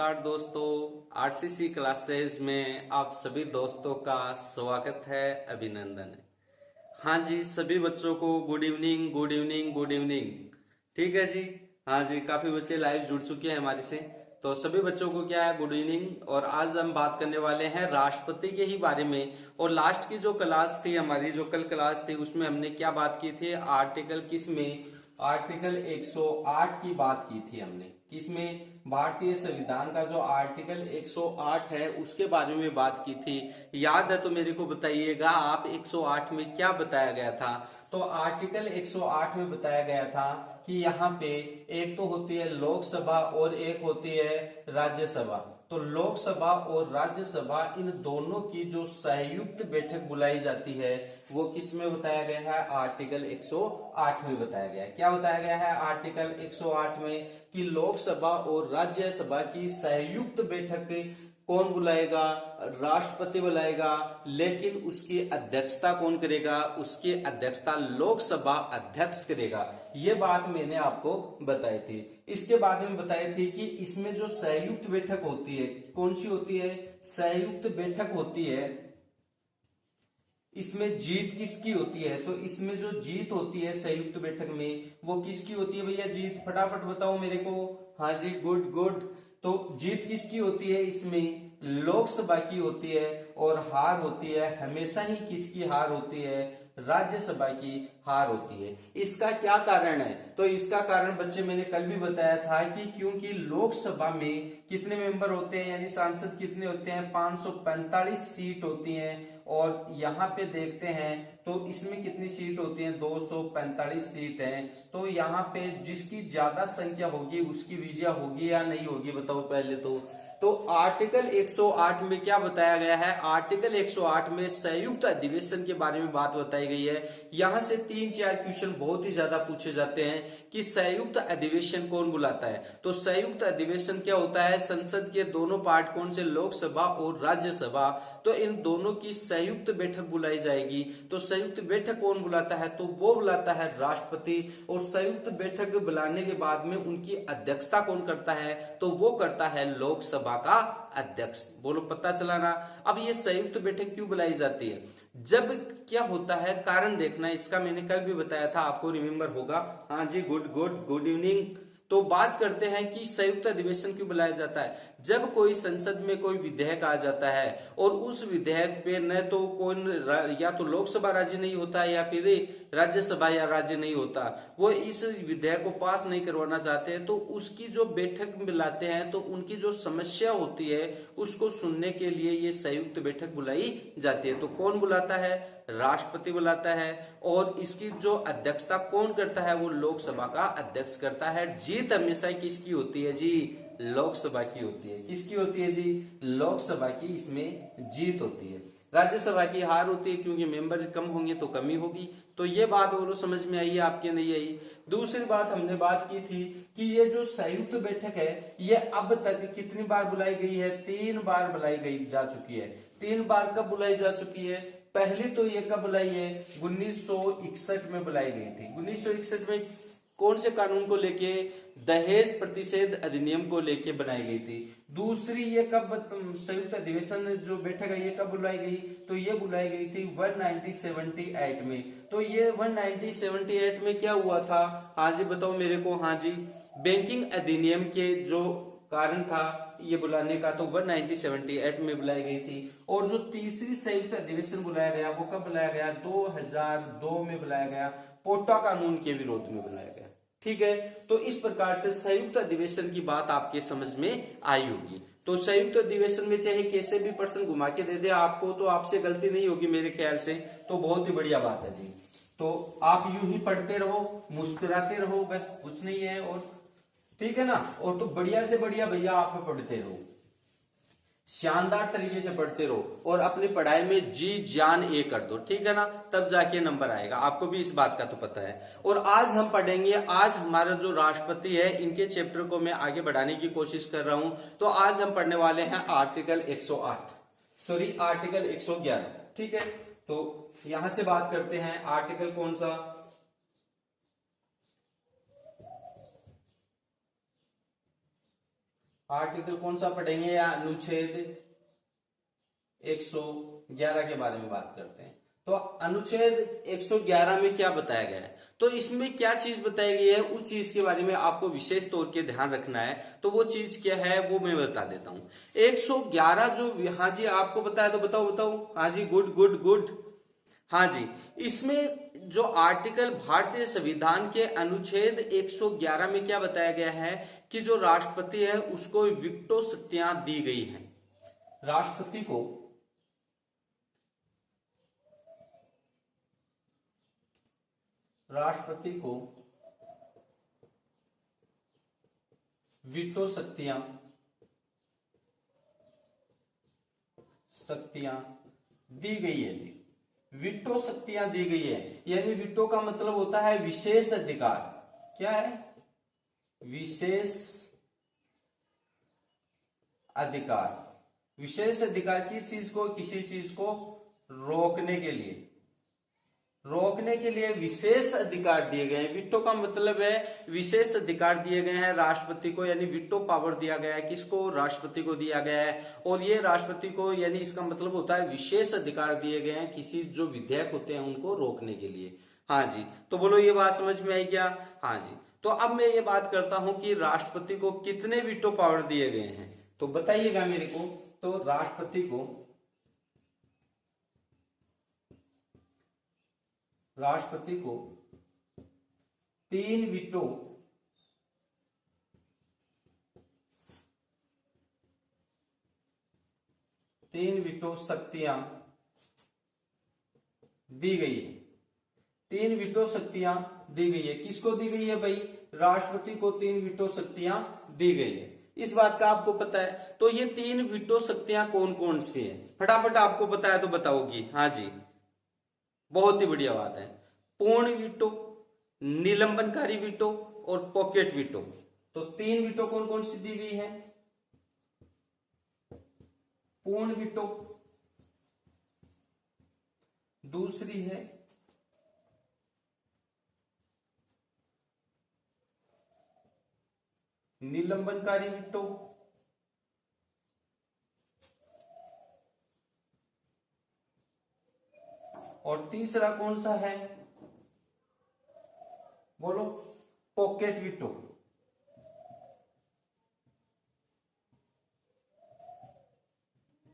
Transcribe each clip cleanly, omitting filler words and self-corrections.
नमस्कार दोस्तों, RCC classes में आप सभी दोस्तों का स्वागत है, अभिनंदन है। हाँ जी, सभी बच्चों को good evening, good evening, good evening. ठीक है जी। हाँ जी, काफी बच्चे लाइव जुड़ चुके हैं हमारे से। तो सभी बच्चों को क्या है, गुड इवनिंग। और आज हम बात करने वाले हैं राष्ट्रपति के ही बारे में। और लास्ट की जो क्लास थी हमारी, जो कल क्लास थी, उसमें हमने क्या बात की थी, आर्टिकल किस में, आर्टिकल 108 की बात की थी हमने। किसमें, भारतीय संविधान का जो आर्टिकल 108 है उसके बारे में बात की थी। याद है तो मेरे को बताइएगा, आप 108 में क्या बताया गया था। तो आर्टिकल 108 में बताया गया था कि यहाँ पे एक तो होती है लोकसभा और एक होती है राज्यसभा। तो लोकसभा और राज्यसभा, इन दोनों की जो संयुक्त बैठक बुलाई जाती है वो किस में बताया गया है, आर्टिकल 108 में बताया गया है। क्या बताया गया है आर्टिकल 108 में, कि लोकसभा और राज्यसभा की संयुक्त बैठक कौन बुलाएगा, राष्ट्रपति बुलाएगा। लेकिन उसकी अध्यक्षता कौन करेगा, उसकी अध्यक्षता लोकसभा अध्यक्ष करेगा। ये बात मैंने आपको बताई थी। इसके बाद में बताई थी कि इसमें जो संयुक्त बैठक होती है, कौन सी होती है, संयुक्त बैठक होती है, इसमें जीत किसकी होती है। तो इसमें जो जीत होती है संयुक्त बैठक में, वो किसकी होती है भैया, जीत फटाफट बताओ मेरे को। हाँ जी, गुड गुड। तो जीत किसकी होती है, इसमें लोकसभा की होती है। और हार होती है हमेशा ही किसकी हार होती है, राज्यसभा की हार होती है। इसका क्या कारण है, तो इसका कारण बच्चे मैंने कल भी बताया था कि क्योंकि लोकसभा में कितने मेंबर होते हैं, यानी सांसद कितने होते हैं, 545 सीट होती हैं। और यहाँ पे देखते हैं तो इसमें कितनी सीट होती है, 245 सीट है। तो यहाँ पे जिसकी ज्यादा संख्या होगी उसकी विजय होगी या नहीं होगी, बताओ पहले तो आर्टिकल 108 में क्या बताया गया है, आर्टिकल 108 में संयुक्त अधिवेशन के बारे में बात बताई गई है। यहां से 3-4 क्वेश्चन बहुत ही ज्यादा पूछे जाते हैं कि संयुक्त अधिवेशन कौन बुलाता है। तो संयुक्त अधिवेशन क्या होता है, संसद के दोनों पार्ट कौन से, लोकसभा और राज्यसभा, तो इन दोनों की संयुक्त बैठक बुलाई जाएगी। तो संयुक्त बैठक कौन बुलाता है, तो वो बुलाता है राष्ट्रपति। और संयुक्त बैठक बुलाने के बाद में उनकी अध्यक्षता कौन करता है, तो वो करता है लोकसभा का अध्यक्ष। बोलो, पता चला ना। अब ये संयुक्त बैठक क्यों बुलाई जाती है, जब क्या होता है, कारण देखना, इसका मैंने कल भी बताया था, आपको रिमेम्बर होगा। हाँ जी, गुड गुड, गुड इवनिंग। तो बात करते हैं कि संयुक्त अधिवेशन क्यों बुलाया जाता है। जब कोई संसद में कोई विधेयक आ जाता है और उस विधेयक पे न तो कोई, या तो लोकसभा राज्य नहीं होता या फिर राज्यसभा या राज्य नहीं होता, वो इस विधेयक को पास नहीं करवाना चाहते, तो उसकी जो बैठक बुलाते हैं तो उनकी जो समस्या होती है उसको सुनने के लिए ये संयुक्त बैठक बुलाई जाती है। तो कौन बुलाता है, राष्ट्रपति बुलाता है। और इसकी जो अध्यक्षता कौन करता है, वो लोकसभा का अध्यक्ष करता है। जीत हमेशा किसकी होती है जी, लोकसभा की होती है। किसकी होती है जी, लोकसभा की इसमें जीत होती है। राज्यसभा की हार होती है, क्योंकि मेंबर कम होंगे तो कमी होगी। तो ये बात बोलो, समझ में आई है आपके, नहीं आई। दूसरी बात हमने बात की थी कि ये जो संयुक्त बैठक है ये अब तक कितनी बार बुलाई गई है, 3 बार बुलाई गई जा चुकी है। 3 बार कब बुलाई जा चुकी है, पहली तो ये कब बुलाई है, 1961 में बुलाई गई थी। 1961 में कौन से कानून को लेके, दहेज प्रतिषेध अधिनियम को लेके बनाई गई थी। दूसरी ये कब, संयुक्त अधिवेशन जो बैठक है ये कब बुलाई गई, तो ये बुलाई गई थी 1978 में। तो ये 1978 में क्या हुआ था, हाँ जी बताओ मेरे को। हाँ जी, बैंकिंग अधिनियम के जो कारण था ये बुलाने का, तो 1978 में बुलाई गई थी। और जो तीसरी संयुक्त अधिवेशन बुलाया गया वो कब बुलाया गया, 2002 में बुलाया गया, पोटा कानून के विरोध में बुलाया गया। ठीक है, तो इस प्रकार से संयुक्त अधिवेशन की बात आपके समझ में आई होगी। तो संयुक्त अधिवेशन में चाहे कैसे भी प्रश्न घुमा के दे दे आपको, तो आपसे गलती नहीं होगी मेरे ख्याल से, तो बहुत ही बढ़िया बात है जी। तो आप यूं ही पढ़ते रहो, मुस्कुराते रहो, बस कुछ नहीं है। और ठीक है ना, और तो बढ़िया से बढ़िया भैया आप पढ़ते रहो, शानदार तरीके से पढ़ते रहो और अपनी पढ़ाई में जी जान ये कर दो, ठीक है ना, तब जाके नंबर आएगा। आपको भी इस बात का तो पता है। और आज हम पढ़ेंगे, आज हमारा जो राष्ट्रपति है इनके चैप्टर को मैं आगे बढ़ाने की कोशिश कर रहा हूं। तो आज हम पढ़ने वाले हैं आर्टिकल 108, सॉरी आर्टिकल 111। ठीक है, तो यहां से बात करते हैं, आर्टिकल कौन सा, आर्टिकल कौन सा पढ़ेंगे या अनुच्छेद 111 के बारे में बात करते हैं। तो अनुच्छेद 111 में क्या बताया गया है, तो इसमें क्या चीज बताई गई है, उस चीज के बारे में आपको विशेष तौर के ध्यान रखना है। तो वो चीज क्या है वो मैं बता देता हूं। 111 जो, हाँ जी आपको बताया तो बताओ बताओ। हाँ जी गुड गुड गुड। हाँ जी, इसमें जो आर्टिकल भारतीय संविधान के अनुच्छेद 111 में क्या बताया गया है कि जो राष्ट्रपति है उसको वीटो शक्तियां दी गई हैं। राष्ट्रपति को वीटो शक्तियां दी गई है जी। वीटो शक्तियां दी गई है, यानी वीटो का मतलब होता है विशेष अधिकार। क्या है? विशेष अधिकार। विशेष अधिकार किस चीज को? किसी चीज को रोकने के लिए विशेष अधिकार दिए गए हैं। वीटो का मतलब है विशेष अधिकार दिए गए हैं राष्ट्रपति को, यानी वीटो पावर दिया गया है। किसको? राष्ट्रपति को दिया गया है। और ये राष्ट्रपति को, यानी इसका मतलब होता है विशेष अधिकार दिए गए हैं किसी जो विधेयक होते हैं उनको रोकने के लिए। हाँ जी, तो बोलो ये बात समझ में आई क्या? हाँ जी, तो अब मैं ये बात करता हूं कि राष्ट्रपति को कितने वीटो पावर दिए गए हैं, तो बताइएगा मेरे को। तो राष्ट्रपति को 3 वीटो शक्तियां दी गई है। 3 वीटो शक्तियां दी गई है। किसको दी गई है भाई? राष्ट्रपति को 3 वीटो शक्तियां दी गई है। इस बात का आपको पता है। तो ये 3 वीटो शक्तियां कौन कौन सी हैं? फटाफट आपको पता है तो बताओगी। हाँ जी, बहुत ही बढ़िया बात है। पूर्ण वीटो, निलंबनकारी वीटो और पॉकेट वीटो। तो 3 वीटो कौन कौन सी दी गई है? पूर्ण वीटो, दूसरी है निलंबनकारी वीटो, और तीसरा कौन सा है? बोलो। Pocket veto.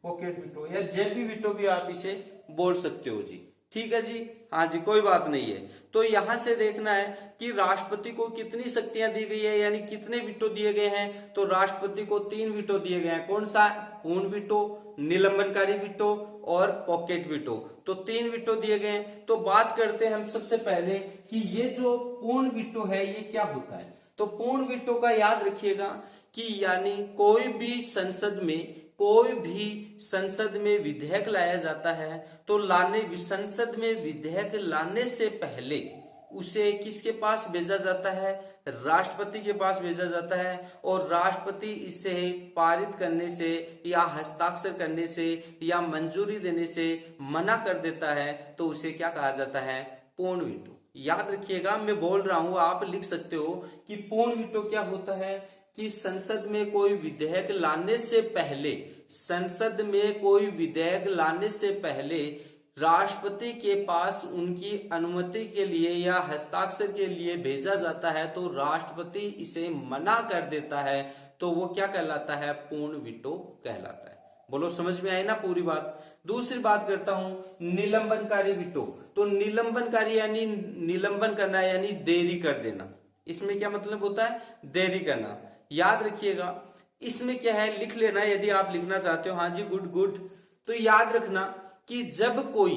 पॉकेट वीटो या जेबी वीटो भी आप इसे बोल सकते हो जी। ठीक है जी, हाँ जी, कोई बात नहीं है। तो यहां से देखना है कि राष्ट्रपति को कितनी शक्तियां दी गई है, यानी कितने वीटो दिए गए हैं। तो राष्ट्रपति को 3 वीटो दिए गए हैं। कौन सा? पूर्ण वीटो, निलंबनकारी वीटो और पॉकेट वीटो। तो 3 वीटो दिए गए हैं। तो बात करते हैं हम सबसे पहले कि ये जो पूर्ण वीटो है ये क्या होता है। तो पूर्ण वीटो का याद रखिएगा कि यानी कोई भी संसद में विधेयक लाया जाता है तो संसद में विधेयक लाने से पहले उसे किसके पास भेजा जाता है? राष्ट्रपति के पास भेजा जाता है। और राष्ट्रपति इसे पारित करने से या हस्ताक्षर करने से या मंजूरी देने से मना कर देता है तो उसे क्या कहा जाता है? पूर्ण वीटो। याद रखिएगा, मैं बोल रहा हूं, आप लिख सकते हो कि पूर्ण वीटो क्या होता है कि संसद में कोई विधेयक लाने से पहले राष्ट्रपति के पास उनकी अनुमति के लिए या हस्ताक्षर के लिए भेजा जाता है। तो राष्ट्रपति इसे मना कर देता है तो वो क्या कहलाता है? पूर्ण वीटो कहलाता है। बोलो समझ में आई ना पूरी बात। दूसरी बात करता हूं निलंबनकारी वीटो। तो निलंबनकारी यानी निलंबन करना यानी देरी कर देना। इसमें क्या मतलब होता है? देरी करना। याद रखिएगा, इसमें क्या है लिख लेना यदि आप लिखना चाहते हो। हाँ जी गुड गुड। तो याद रखना कि जब कोई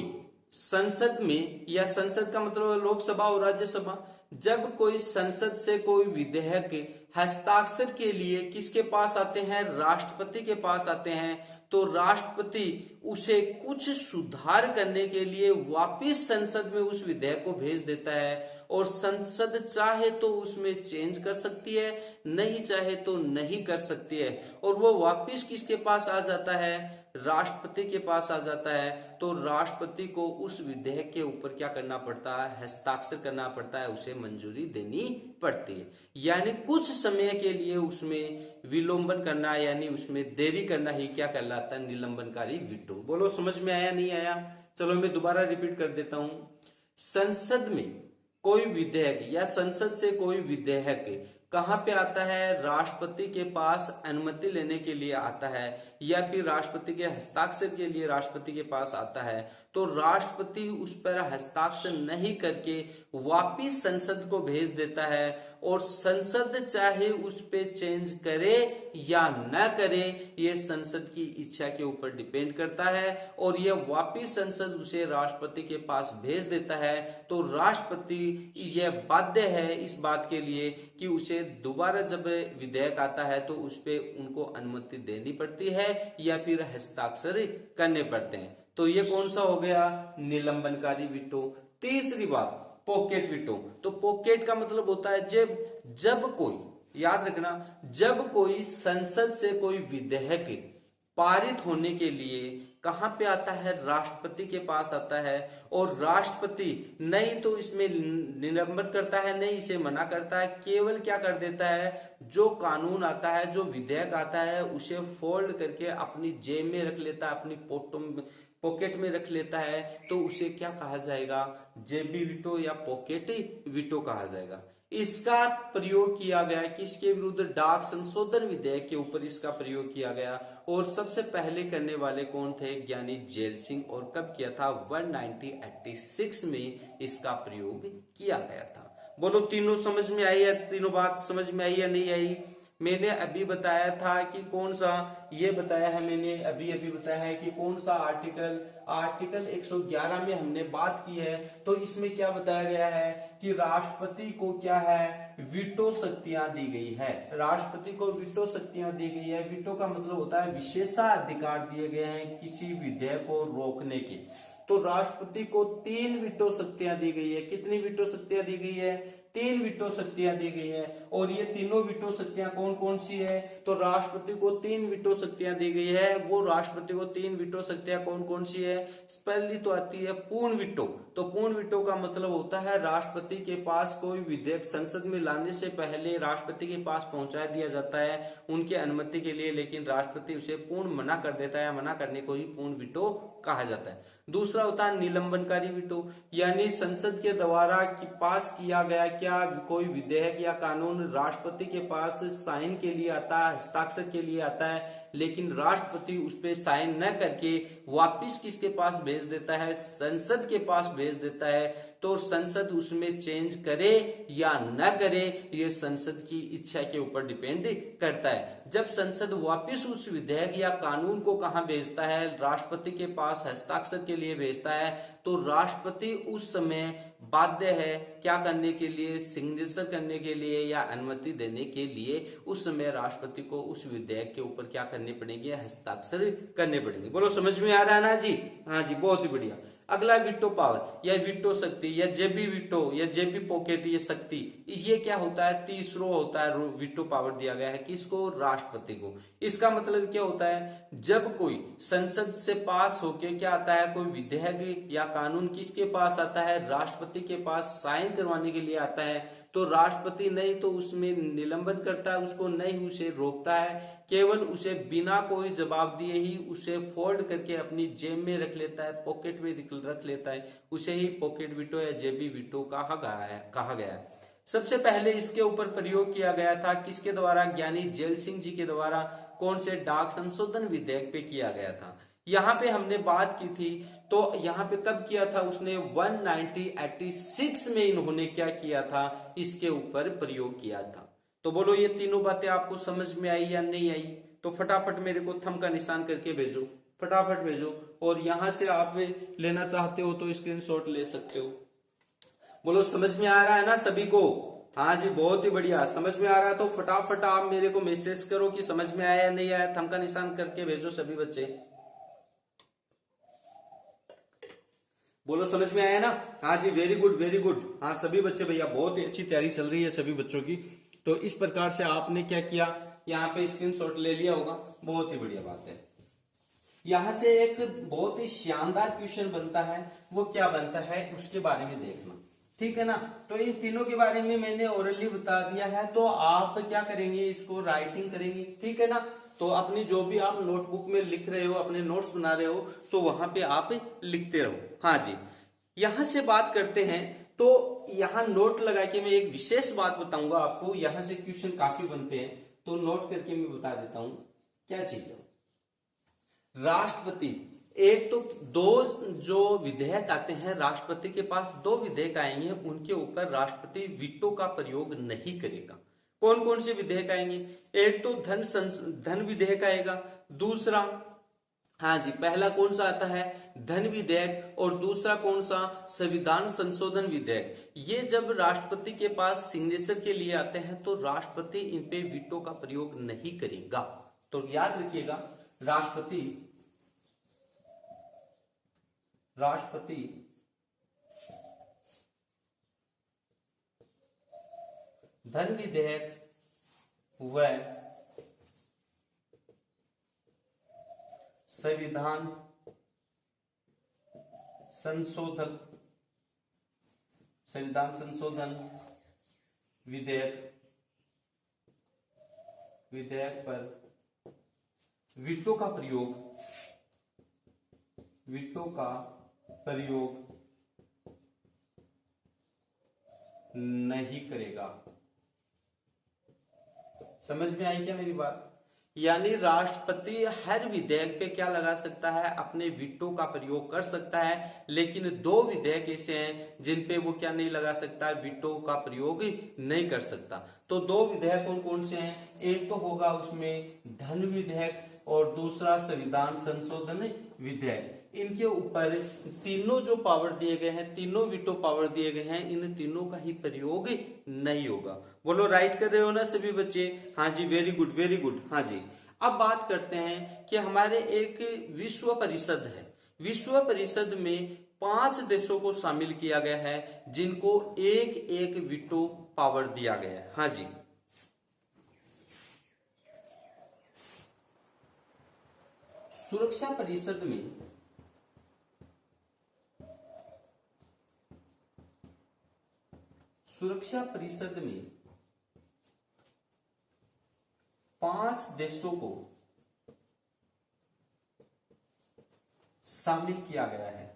संसद में, या संसद का मतलब लोकसभा और राज्यसभा, जब कोई संसद से कोई विधेयक हस्ताक्षर के लिए किसके पास आते हैं? राष्ट्रपति के पास आते हैं। तो राष्ट्रपति उसे कुछ सुधार करने के लिए वापिस संसद में उस विधेयक को भेज देता है। और संसद चाहे तो उसमें चेंज कर सकती है, नहीं चाहे तो नहीं कर सकती है। और वो वापिस किसके पास आ जाता है? राष्ट्रपति के पास आ जाता है तो राष्ट्रपति को उस विधेयक के ऊपर क्या करना पड़ता है, हस्ताक्षर करना पड़ता है, उसे मंजूरी देनी पड़ती है। यानी कुछ समय के लिए उसमें विलोंबन करना यानी उसमें देरी करना ही क्या कहलाता है, निलंबनकारी वीटो। बोलो समझ में आया नहीं आया? चलो मैं दोबारा रिपीट कर देता हूं। संसद में कोई विधेयक या संसद से कोई विधेयक कहां पे आता है, राष्ट्रपति के पास अनुमति लेने के लिए आता है या फिर राष्ट्रपति के हस्ताक्षर के लिए राष्ट्रपति के पास आता है, तो राष्ट्रपति उस पर हस्ताक्षर नहीं करके वापिस संसद को भेज देता है और संसद चाहे उस पे चेंज करे या न करे ये संसद की इच्छा के ऊपर डिपेंड करता है और ये वापिस संसद उसे राष्ट्रपति के पास भेज देता है तो राष्ट्रपति यह बाध्य है इस बात के लिए कि उसे दोबारा जब विधेयक आता है तो उस पे उनको अनुमति देनी पड़ती है या फिर हस्ताक्षर करने पड़ते हैं। तो ये कौन सा हो गया, निलंबनकारी वीटो। तीसरी बात पॉकेट वीटो। तो पॉकेट का मतलब होता है जब कोई, याद रखना, जब कोई संसद से कोई विधेयक पारित होने के लिए कहां पे आता है, राष्ट्रपति के पास आता है और राष्ट्रपति नहीं तो इसमें निलंबन करता है नहीं इसे मना करता है, केवल क्या कर देता है, जो कानून आता है जो विधेयक आता है उसे फोल्ड करके अपनी जेब में रख लेता है, अपनी पॉकेट में रख लेता है, तो उसे क्या कहा जाएगा, जेबी वीटो या पॉकेट वीटो कहा जाएगा। इसका प्रयोग किया गया किसके विरुद्ध, डाक संशोधन विधेयक के ऊपर इसका प्रयोग किया गया और सबसे पहले करने वाले कौन थे, ज्ञानी जेल सिंह। और कब किया था, 1986 में इसका प्रयोग किया गया था। बोलो तीनों समझ में आई है, तीनों बात समझ में आई या नहीं आई? मैंने अभी बताया था कि कौन सा, ये बताया है मैंने अभी बताया है कि कौन सा आर्टिकल 111 में हमने बात की है। तो इसमें क्या बताया गया है कि राष्ट्रपति को क्या है, वीटो शक्तियां दी गई है। राष्ट्रपति को वीटो शक्तियां दी गई है। वीटो का मतलब होता है विशेषाधिकार दिए गए हैं किसी विधेयक को रोकने के। तो राष्ट्रपति को 3 वीटो शक्तियां दी गई है। कितनी वीटो शक्तियां दी गई है, 3 वीटो शक्तियां दी गई है। और ये तीनों वीटो शक्तियां कौन कौन सी है, तो राष्ट्रपति को 3 वीटो शक्तियां दी गई है। वो राष्ट्रपति को 3 वीटो शक्तियां कौन कौन सी है, पहली तो आती है पूर्ण वीटो। तो पूर्ण वीटो का मतलब होता है राष्ट्रपति के पास कोई विधेयक संसद में लाने से पहले राष्ट्रपति के पास पहुंचा दिया जाता है उनके अनुमति के लिए, लेकिन राष्ट्रपति उसे पूर्ण मना कर देता है। मना करने को ही पूर्ण वीटो कहा जाता है। दूसरा होता है निलंबनकारी वीटो, यानी संसद के द्वारा पास किया गया क्या कोई विधेयक या कानून राष्ट्रपति के पास साइन के लिए आता है, हस्ताक्षर के लिए आता है, लेकिन राष्ट्रपति उस पर साइन न करके वापिस किसके पास भेज देता है, संसद के पास भेज देता है। तो संसद उसमें चेंज करे या न करे ये संसद की इच्छा के ऊपर डिपेंड करता है। जब संसद वापिस उस विधेयक या कानून को कहां भेजता है, राष्ट्रपति के पास हस्ताक्षर के लिए भेजता है, तो राष्ट्रपति उस समय बाध्य है क्या करने के लिए, सिग्नेचर करने के लिए या अनुमति देने के लिए उस समय राष्ट्रपति को उस विधेयक के ऊपर क्या करने पड़ेंगे, हस्ताक्षर करने पड़ेंगे। बोलो समझ में आ रहा है ना जी? हाँ जी, बहुत ही बढ़िया। अगला वीटो पावर या वीटो शक्ति या जेबी वीटो या जेबी पॉकेट ये शक्ति, ये क्या होता है, तीसरा होता है वीटो पावर दिया गया है किसको, राष्ट्रपति को। इसका मतलब क्या होता है, जब कोई संसद से पास होके क्या आता है, कोई विधेयक या कानून किसके पास आता है, राष्ट्रपति के पास साइन करवाने के लिए आता है, तो राष्ट्रपति नहीं तो उसमें निलंबन करता है उसको, नहीं उसे रोकता है, केवल उसे बिना कोई जवाब दिए ही उसे फोल्ड करके अपनी जेब में रख लेता है, पॉकेट में रख लेता है। उसे ही पॉकेट वीटो या जेबी वीटो कहा गया है। सबसे पहले इसके ऊपर प्रयोग किया गया था किसके द्वारा, ज्ञानी जेल सिंह जी के द्वारा। कौन से, डाक संशोधन विधेयक पे किया गया था। यहाँ पे हमने बात की थी, तो यहाँ पे कब किया था उसने, 1986 में इन्होंने क्या किया था, इसके ऊपर प्रयोग किया था। तो बोलो ये तीनों बातें आपको समझ में आई या नहीं आई? तो फटाफट मेरे को थंब का निशान करके भेजो, फटाफट भेजो। और यहां से आप लेना चाहते हो तो स्क्रीनशॉट ले सकते हो। बोलो समझ में आ रहा है ना सभी को? हाँ जी, बहुत ही बढ़िया। समझ में आ रहा है तो फटाफट आप मेरे को मैसेज करो कि समझ में आया या नहीं आया। थंब का निशान करके भेजो सभी बच्चे। बोलो समझ में आया ना? हाँ जी, वेरी गुड वेरी गुड। हाँ सभी बच्चे भैया, बहुत ही अच्छी तैयारी चल रही है सभी बच्चों की। तो इस प्रकार से आपने क्या किया, यहाँ पे स्क्रीनशॉट ले लिया होगा, बहुत ही बढ़िया बात है। यहां से एक बहुत ही शानदार क्वेश्चन बनता है, वो क्या बनता है उसके बारे में देखना, ठीक है ना। तो इन तीनों के बारे में मैंने ओरली बता दिया है, तो आप क्या करेंगे, इसको राइटिंग करेंगे, ठीक है ना। तो अपनी जो भी आप नोटबुक में लिख रहे हो, अपने नोट्स बना रहे हो, तो वहां पे आप लिखते रहो। हाँ जी, यहां से बात करते हैं। तो यहाँ नोट लगा के मैं एक विशेष बात बताऊंगा आपको, यहां से क्वेश्चन काफी बनते हैं, तो नोट करके मैं बता देता हूं क्या चीज है। राष्ट्रपति, एक तो दो जो विधेयक आते हैं, राष्ट्रपति के पास दो विधेयक आएंगे, उनके ऊपर राष्ट्रपति वीटो का प्रयोग नहीं करेगा। कौन कौन से विधेयक आएंगे? एक तो धन विधेयक आएगा, दूसरा, हाँ जी, पहला कौन सा आता है, धन विधेयक, और दूसरा कौन सा, संविधान संशोधन विधेयक। ये जब राष्ट्रपति के पास सिग्नेचर के लिए आते हैं तो राष्ट्रपति इन पे वीटो का प्रयोग नहीं करेगा। तो याद रखिएगा, राष्ट्रपति धन विधेयक व संविधान संशोधन विधेयक पर वीटो का प्रयोग नहीं करेगा। समझ में आई क्या मेरी बात? यानी राष्ट्रपति हर विधेयक पे क्या लगा सकता है, अपने वीटो का प्रयोग कर सकता है, लेकिन दो विधेयक ऐसे हैं जिन पे वो क्या नहीं लगा सकता, वीटो का प्रयोग नहीं कर सकता। तो दो विधेयक कौन कौन से हैं? एक तो होगा उसमें धन विधेयक और दूसरा संविधान संशोधन विधेयक। इनके ऊपर तीनों जो पावर दिए गए हैं, तीनों वीटो पावर दिए गए हैं, इन तीनों का ही प्रयोग नहीं होगा। बोलो, राइट कर रहे हो ना सभी बच्चे? हाँ जी, वेरी गुड वेरी गुड। हाँ जी, अब बात करते हैं कि हमारे एक विश्व परिषद है, विश्व परिषद में 5 देशों को शामिल किया गया है, जिनको एक एक वीटो पावर दिया गया है। हाँ जी, सुरक्षा परिषद में 5 देशों को शामिल किया गया है।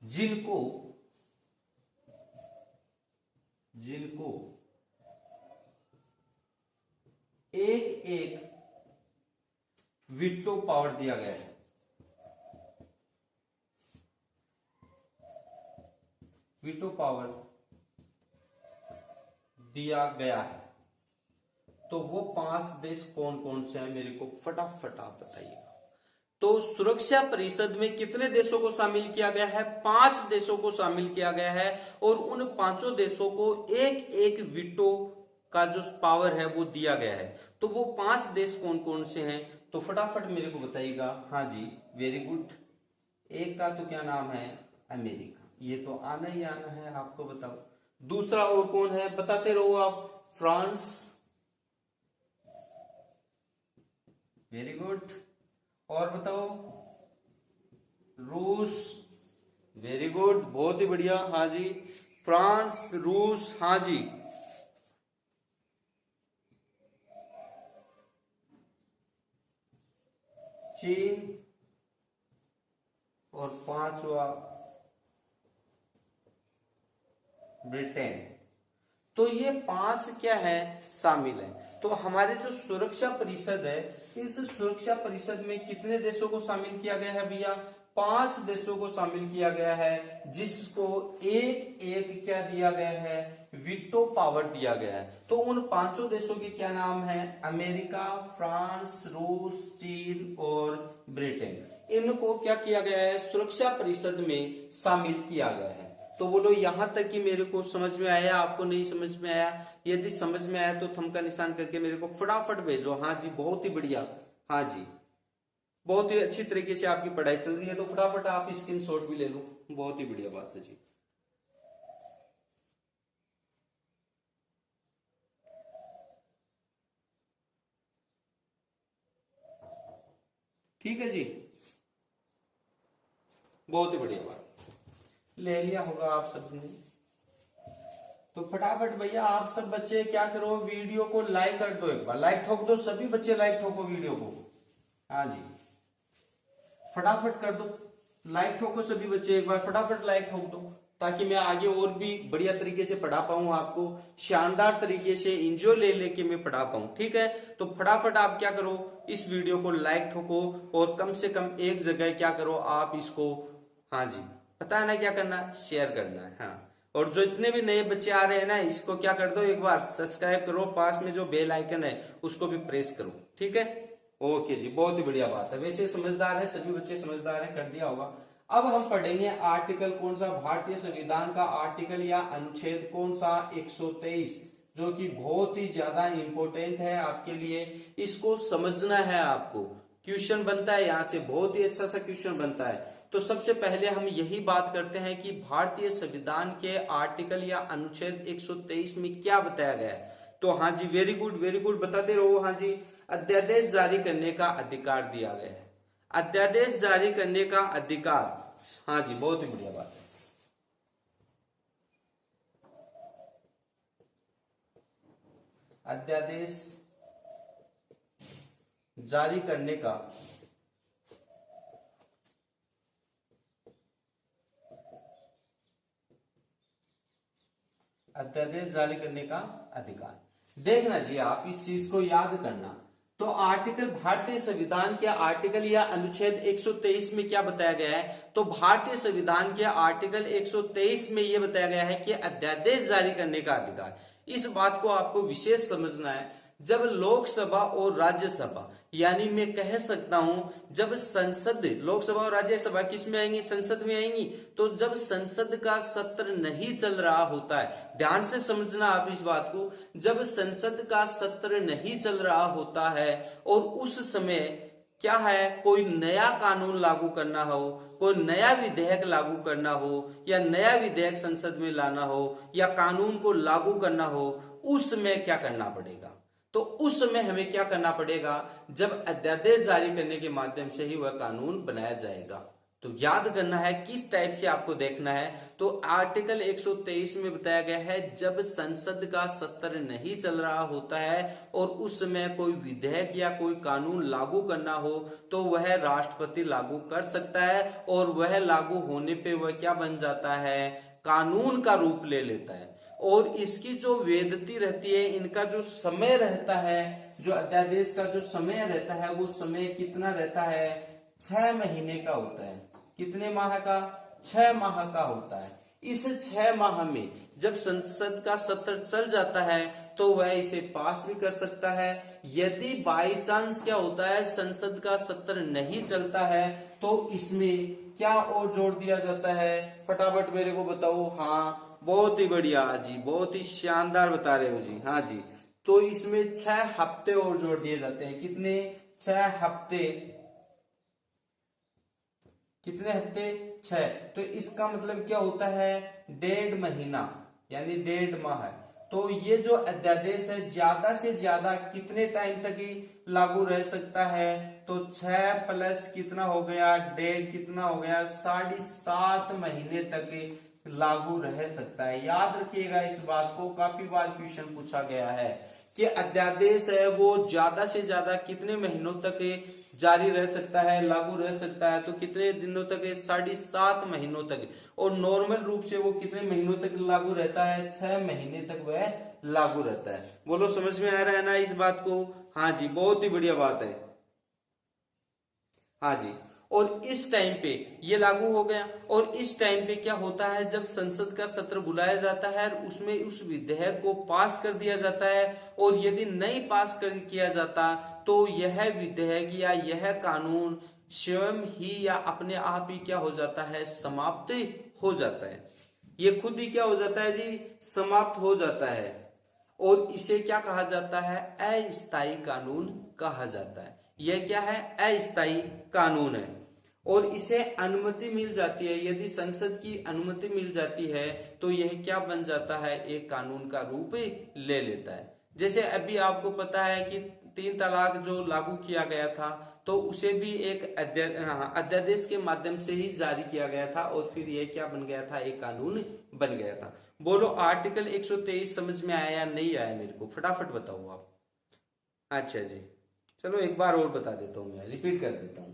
जिनको एक एक वीटो पावर दिया गया है। वीटो पावर दिया गया है। तो वो 5 देश कौन कौन से हैं, मेरे को फटाफट आप बताइएगा। तो सुरक्षा परिषद में कितने देशों को शामिल किया गया है? 5 देशों को शामिल किया गया है, और उन 5 देशों को एक एक वीटो का जो पावर है वो दिया गया है। तो वो 5 देश कौन कौन से हैं, तो फटाफट मेरे को बताइएगा। हाँ जी, वेरी गुड। एक का तो क्या नाम है, अमेरिका, ये तो आना ही आना है, आपको बताओ। दूसरा और कौन है, बताते रहो आप, फ्रांस, वेरी गुड। और बताओ, रूस, वेरी गुड, बहुत ही बढ़िया। हाँ जी, फ्रांस, रूस, हाँ जी। चीन, और 5वां ब्रिटेन। तो ये 5 क्या है, शामिल है। तो हमारे जो सुरक्षा परिषद है, इस सुरक्षा परिषद में कितने देशों को शामिल किया गया है भैया? 5 देशों को शामिल किया गया है, जिसको एक एक क्या दिया गया है, वीटो पावर दिया गया है। तो उन 5 देशों के क्या नाम है? अमेरिका, फ्रांस, रूस, चीन और ब्रिटेन। इनको क्या किया गया है, सुरक्षा परिषद में शामिल किया गया है। तो बोलो, यहां तक कि मेरे को समझ में आया, आपको नहीं समझ में आया? यदि समझ में आया तो थंब का निशान करके मेरे को फटाफट भेजो। हाँ जी, बहुत ही बढ़िया। हाँ जी, बहुत ही अच्छी तरीके से आपकी पढ़ाई चल रही है, तो फटाफट आप स्क्रीनशॉट भी ले लो। बहुत ही बढ़िया बात है जी। ठीक है जी, बहुत ही बढ़िया बात, ले लिया होगा आप सबने। तो फटाफट भैया आप सब बच्चे क्या करो, वीडियो को लाइक कर दो, एक बार लाइक ठोक दो, सभी बच्चे लाइक ठोको वीडियो को। हाँ जी, फटाफट कर दो, लाइक ठोको सभी बच्चे, एक बार फटाफट लाइक ठोक दो, ताकि मैं आगे और भी बढ़िया तरीके से पढ़ा पाऊं, आपको शानदार तरीके से इंजॉय ले लेके मैं पढ़ा पाऊं। ठीक है, तो फटाफट आप क्या करो, इस वीडियो को लाइक ठोको और कम से कम एक जगह क्या करो आप इसको, हाँ जी, पता है ना क्या करना है, शेयर करना है। हाँ, और जो इतने भी नए बच्चे आ रहे हैं ना, इसको क्या कर दो, एक बार सब्सक्राइब करो, पास में जो बेल आइकन है उसको भी प्रेस करो। ठीक है, ओके जी, बहुत ही बढ़िया बात है। वैसे समझदार है, सभी बच्चे समझदार हैं, कर दिया होगा। अब हम पढ़ेंगे आर्टिकल कौन सा, भारतीय संविधान का आर्टिकल या अनुच्छेद कौन सा, 123, जो कि बहुत ही ज्यादा इंपॉर्टेंट है आपके लिए, इसको समझना है आपको। क्वेश्चन बनता है यहाँ से, बहुत ही अच्छा सा क्वेश्चन बनता है। तो सबसे पहले हम यही बात करते हैं कि भारतीय संविधान के आर्टिकल या अनुच्छेद 123 में क्या बताया गया है। तो हाँ जी, वेरी गुड, बताते रहो। हाँ जी, अध्यादेश जारी करने का अधिकार दिया गया है, अध्यादेश जारी करने का अधिकार। हाँ जी, बहुत ही बढ़िया बात है। अध्यादेश जारी करने का अध्यादेश जारी करने का अधिकार। देखना जी, आप इस चीज को याद करना। तो आर्टिकल, भारतीय संविधान के आर्टिकल या अनुच्छेद 123 में क्या बताया गया है, तो भारतीय संविधान के आर्टिकल 123 में यह बताया गया है कि अध्यादेश जारी करने का अधिकार। इस बात को आपको विशेष समझना है। जब लोकसभा और राज्यसभा, यानी मैं कह सकता हूं जब संसद, लोकसभा और राज्यसभा किस में आएंगी, संसद में आएंगी। तो जब संसद का सत्र नहीं चल रहा होता है, ध्यान से समझना आप इस बात को, जब संसद का सत्र नहीं चल रहा होता है और उस समय क्या है, कोई नया कानून लागू करना हो, कोई नया विधेयक लागू करना हो, या नया विधेयक संसद में लाना हो, या कानून को लागू करना हो, उस समय क्या करना पड़ेगा, तो उस समय हमें क्या करना पड़ेगा, जब अध्यादेश जारी करने के माध्यम से ही वह कानून बनाया जाएगा। तो याद करना है किस टाइप से आपको देखना है। तो आर्टिकल 123 में बताया गया है जब संसद का सत्र नहीं चल रहा होता है और उस समय कोई विधेयक या कोई कानून लागू करना हो तो वह राष्ट्रपति लागू कर सकता है, और वह लागू होने पे वह क्या बन जाता है, कानून का रूप ले लेता है। और इसकी जो वैधता रहती है, इनका जो समय रहता है, जो अध्यादेश का जो समय रहता है, वो समय कितना रहता है, 6 महीने का होता है। कितने माह का, 6 माह का होता है। इस 6 माह में जब संसद का सत्र चल जाता है तो वह इसे पास भी कर सकता है। यदि बाई चांस क्या होता है, संसद का सत्र नहीं चलता है, तो इसमें क्या और जोड़ दिया जाता है, फटाफट मेरे को बताओ। हाँ, बहुत ही बढ़िया जी, बहुत ही शानदार बता रहे हो जी। हाँ जी, तो इसमें 6 हफ्ते और जोड़ दिए जाते हैं। कितने, 6 हफ्ते। कितने हफ्ते, 6। तो इसका मतलब क्या होता है, 1.5 महीना, यानी 1.5 माह है। तो ये जो अध्यादेश है ज्यादा से ज्यादा कितने टाइम तक ही लागू रह सकता है, तो 6 प्लस कितना हो गया, 1.5 कितना हो गया, 7.5 महीने तक लागू रह सकता है। याद रखिएगा इस बात को, काफी बार क्वेश्चन पूछा गया है कि अध्यादेश है वो ज्यादा से ज्यादा कितने महीनों तक जारी रह सकता है, लागू रह सकता है, तो कितने दिनों तक, 7.5 महीनों तक। और नॉर्मल रूप से वो कितने महीनों तक लागू रहता है, 6 महीने तक वह लागू रहता है। बोलो समझ में आ रहा है ना इस बात को। हाँ जी, बहुत ही बढ़िया बात है। हाँ जी, और इस टाइम पे ये लागू हो गया। और इस टाइम पे क्या होता है, जब संसद का सत्र बुलाया जाता है उसमें उस विधेयक को पास कर दिया जाता है, और यदि नहीं पास कर किया जाता तो यह विधेयक या यह कानून स्वयं ही या अपने आप ही क्या हो जाता है, समाप्त हो जाता है। ये खुद ही क्या हो जाता है जी, समाप्त हो जाता है। और इसे क्या कहा जाता है, अस्थायी कानून कहा जाता है। यह क्या है, अस्थायी कानून है। और इसे अनुमति मिल जाती है, यदि संसद की अनुमति मिल जाती है तो यह क्या बन जाता है, एक कानून का रूप ले लेता है। जैसे अभी आपको पता है कि 3 तलाक जो लागू किया गया था, तो उसे भी एक अध्यादेश के माध्यम से ही जारी किया गया था और फिर ये क्या बन गया था, एक कानून बन गया था। बोलो आर्टिकल 123 समझ में आया या नहीं आया, मेरे को फटाफट बताओ आप। अच्छा जी, चलो एक बार और बता देता हूं, मैं रिपीट कर देता हूं,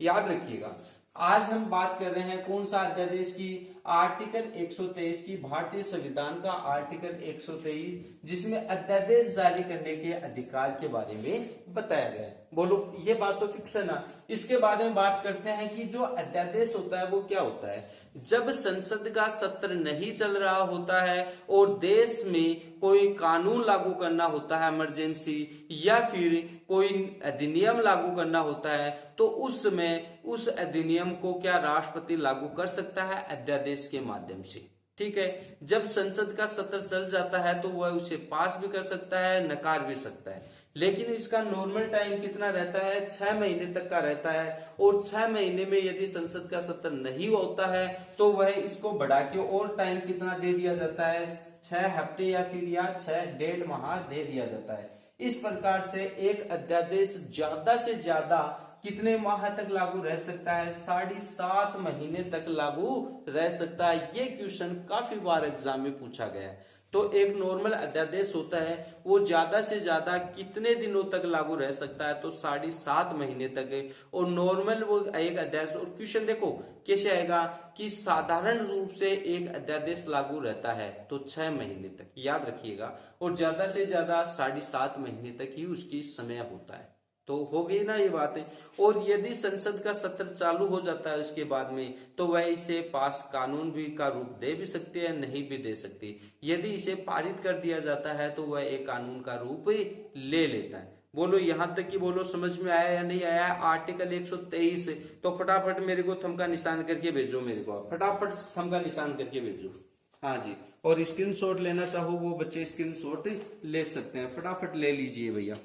याद रखिएगा। आज हम बात कर रहे हैं कौन सा अध्यादेश की, आर्टिकल 123 की, भारतीय संविधान का आर्टिकल 123, जिसमें अध्यादेश जारी करने के अधिकार के बारे में बताया गया है। बोलो ये बात तो फिक्स है ना। इसके बारे में बात करते हैं कि जो अध्यादेश होता है वो क्या होता है। जब संसद का सत्र नहीं चल रहा होता है और देश में कोई कानून लागू करना होता है इमरजेंसी, या फिर कोई अधिनियम लागू करना होता है, तो उस समय उस अधिनियम को क्या राष्ट्रपति लागू कर सकता है, अध्यादेश के माध्यम से। ठीक है, जब संसद का सत्र चल जाता है तो वह उसे पास भी कर सकता है, नकार भी सकता है, लेकिन इसका नॉर्मल टाइम कितना रहता है, 6 महीने तक का रहता है। और 6 महीने में यदि संसद का सत्र नहीं होता है तो वह इसको बढ़ा के और टाइम कितना दे दिया जाता है, 6 हफ्ते या फिर या 6.5 माह दे दिया जाता है। इस प्रकार से एक अध्यादेश ज्यादा से ज्यादा कितने माह तक लागू रह सकता है, 7.5 महीने तक लागू रह सकता है। ये क्वेश्चन काफी बार एग्जाम में पूछा गया है। तो एक नॉर्मल अध्यादेश होता है वो ज्यादा से ज्यादा कितने दिनों तक लागू रह सकता है, तो 7.5 महीने तक है। और नॉर्मल वो एक अध्यादेश, और क्वेश्चन देखो कैसे आएगा कि साधारण रूप से एक अध्यादेश लागू रहता है तो 6 महीने तक, याद रखिएगा, और ज्यादा से ज्यादा 7.5 महीने तक ही उसकी समय होता है। तो हो गई ना ये बात है। और यदि संसद का सत्र चालू हो जाता है उसके बाद में, तो वह इसे पास कानून भी का रूप दे भी सकती है, नहीं भी दे सकती। यदि इसे पारित कर दिया जाता है तो वह एक कानून का रूप ले लेता है। बोलो यहां तक कि बोलो समझ में आया या नहीं आया आर्टिकल 123। तो फटाफट मेरे को थंब का निशान करके भेजो, मेरे को फटाफट थंब का निशान करके भेजो। हाँ जी, और स्क्रीनशॉट लेना चाहो वो बच्चे स्क्रीनशॉट ले सकते हैं, फटाफट ले लीजिए भैया।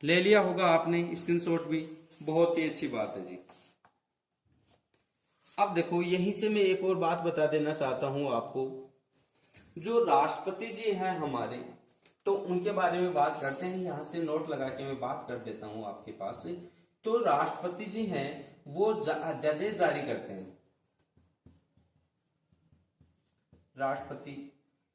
ले लिया होगा आपने स्क्रीनशॉट भी, बहुत ही अच्छी बात है जी। अब देखो यहीं से मैं एक और बात बता देना चाहता हूं आपको। जो राष्ट्रपति जी हैं हमारे, तो उनके बारे में बात करते हैं। यहां से नोट लगा के मैं बात कर देता हूं आपके पास। तो राष्ट्रपति जी हैं वो अध्यादेश जारी करते हैं। राष्ट्रपति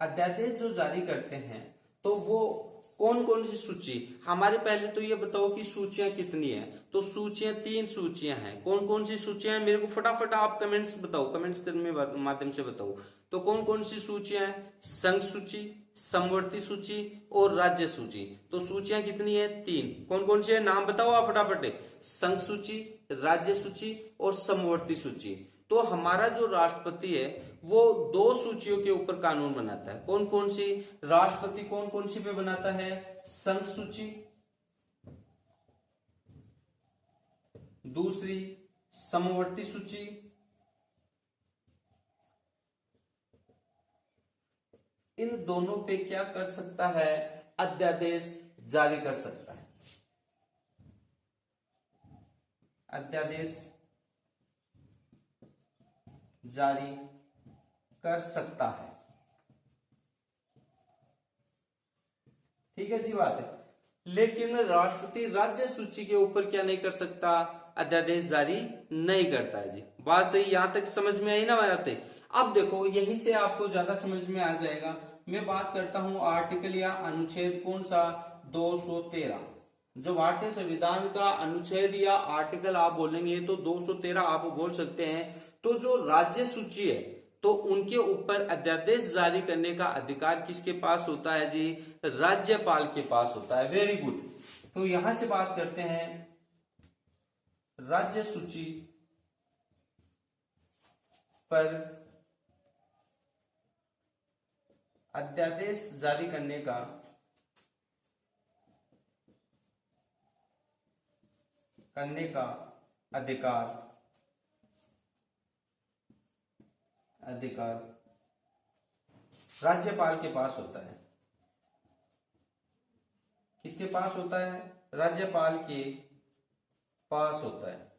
अध्यादेश जो जारी करते हैं तो वो कौन कौन सी सूची, हमारे पहले तो ये बताओ कि सूचियां कितनी है। तो सूचियां 3 सूचियां हैं। कौन कौन सी सूचियां हैं मेरे को फटाफट आप कमेंट्स बताओ, कमेंट्स करने में माध्यम से बताओ। तो कौन कौन सी सूचियां हैं, संघ सूची, समवर्ती सूची और राज्य सूची। तो सूचियां कितनी है, 3। कौन कौन सी है नाम बताओ आप फटाफट। संघ सूची, राज्य सूची और समवर्ती सूची। तो हमारा जो राष्ट्रपति है वो 2 सूचियों के ऊपर कानून बनाता है। कौन कौन सी, राष्ट्रपति कौन कौन सी पे बनाता है, संघ सूची, दूसरी समवर्ती सूची, इन दोनों पे क्या कर सकता है, अध्यादेश जारी कर सकता है। अध्यादेश जारी कर सकता है। ठीक है जी बात है। लेकिन राष्ट्रपति राज्य सूची के ऊपर क्या नहीं कर सकता, अध्यादेश जारी नहीं करता है जी। बात सही, यहां तक समझ में आई ना बात। अब देखो यहीं से आपको ज्यादा समझ में आ जाएगा। मैं बात करता हूं आर्टिकल या अनुच्छेद कौन सा, 213। जो भारतीय संविधान का अनुच्छेद या आर्टिकल आप बोलेंगे तो 213 आप बोल सकते हैं। तो जो राज्य सूची है तो उनके ऊपर अध्यादेश जारी करने का अधिकार किसके पास होता है जी, राज्यपाल के पास होता है। Very good. तो यहां से बात करते हैं राज्य सूची पर अध्यादेश जारी करने का अधिकार राज्यपाल के पास होता है। किसके पास होता है, राज्यपाल के पास होता है।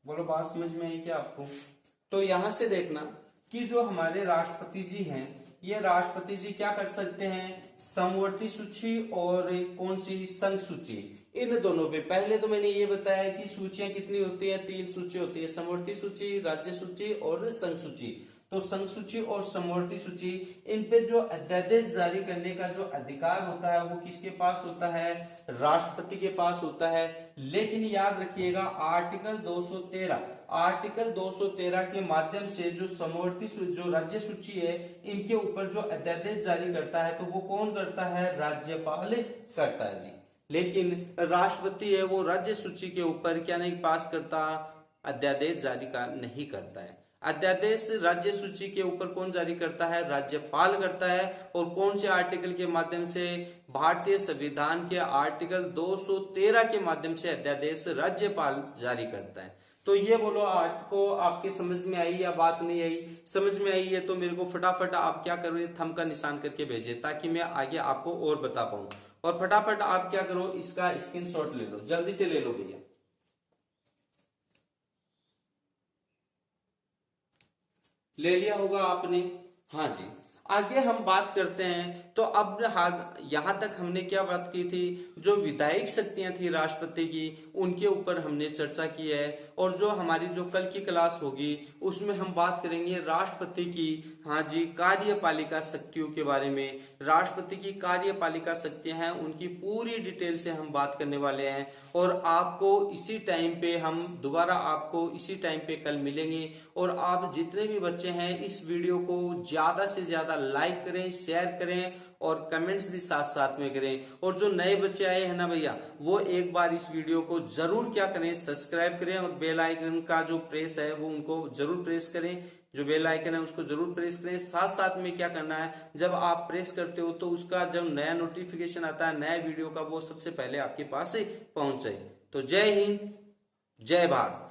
बोलो बात समझ में आई क्या आपको। तो यहां से देखना कि जो हमारे राष्ट्रपति जी हैं, ये राष्ट्रपति जी क्या कर सकते हैं, समवर्ती सूची और कौन सी, संघ सूची, इन दोनों पे। पहले तो मैंने ये बताया कि सूचियां कितनी होती हैं, 3 सूची होती है, समवर्ती सूची, राज्य सूची और संघ सूची। तो संघ सूची और समवर्ती सूची, इन पे जो अध्यादेश जारी करने का जो अधिकार होता है वो किसके पास होता है, राष्ट्रपति के पास होता है। लेकिन याद रखिएगा आर्टिकल 213 के माध्यम से जो समवर्ती जो राज्य सूची है, इनके ऊपर जो अध्यादेश जारी करता है तो वो कौन करता है, राज्यपाल करता है जी। लेकिन राष्ट्रपति है वो राज्य सूची के ऊपर क्या नहीं पास करता, अध्यादेश जारी नहीं करता है। अध्यादेश राज्य सूची के ऊपर कौन जारी करता है, राज्यपाल करता है। और कौन से आर्टिकल के माध्यम से, भारतीय संविधान के आर्टिकल 213 के माध्यम से अध्यादेश राज्यपाल जारी करता है। तो ये बोलो आपको, आपके समझ में आई या बात नहीं आई? समझ में आई है तो मेरे को फटाफट आप क्या करो, थंब का निशान करके भेजिए ताकि मैं आगे आपको और बता पाऊं। और फटाफट आप क्या करो, इसका स्क्रीनशॉट ले लो, जल्दी से ले लो भैया। ले लिया होगा आपने? हाँ जी। आगे हम बात करते हैं। तो अब यहां तक हमने क्या बात की थी, जो विधायक शक्तियां थी राष्ट्रपति की, उनके ऊपर हमने चर्चा की है। और जो हमारी जो कल की क्लास होगी उसमें हम बात करेंगे राष्ट्रपति की, हाँ जी, कार्यपालिका शक्तियों के बारे में। राष्ट्रपति की कार्यपालिका शक्तियां हैं, उनकी पूरी डिटेल से हम बात करने वाले हैं। और आपको इसी टाइम पे, हम दोबारा आपको इसी टाइम पे कल मिलेंगे। और आप जितने भी बच्चे हैं इस वीडियो को ज्यादा से ज्यादा लाइक करें, शेयर करें और कमेंट्स भी साथ साथ में करें। और जो नए बच्चे आए हैं ना भैया, वो एक बार इस वीडियो को जरूर क्या करें, सब्सक्राइब करें। और बेल आइकन का जो प्रेस है वो उनको जरूर प्रेस करें, जो बेल आइकन है उसको जरूर प्रेस करें। साथ साथ में क्या करना है, जब आप प्रेस करते हो तो उसका जब नया नोटिफिकेशन आता है नया वीडियो का, वो सबसे पहले आपके पास पहुंच जाए। तो जय हिंद, जय भारत।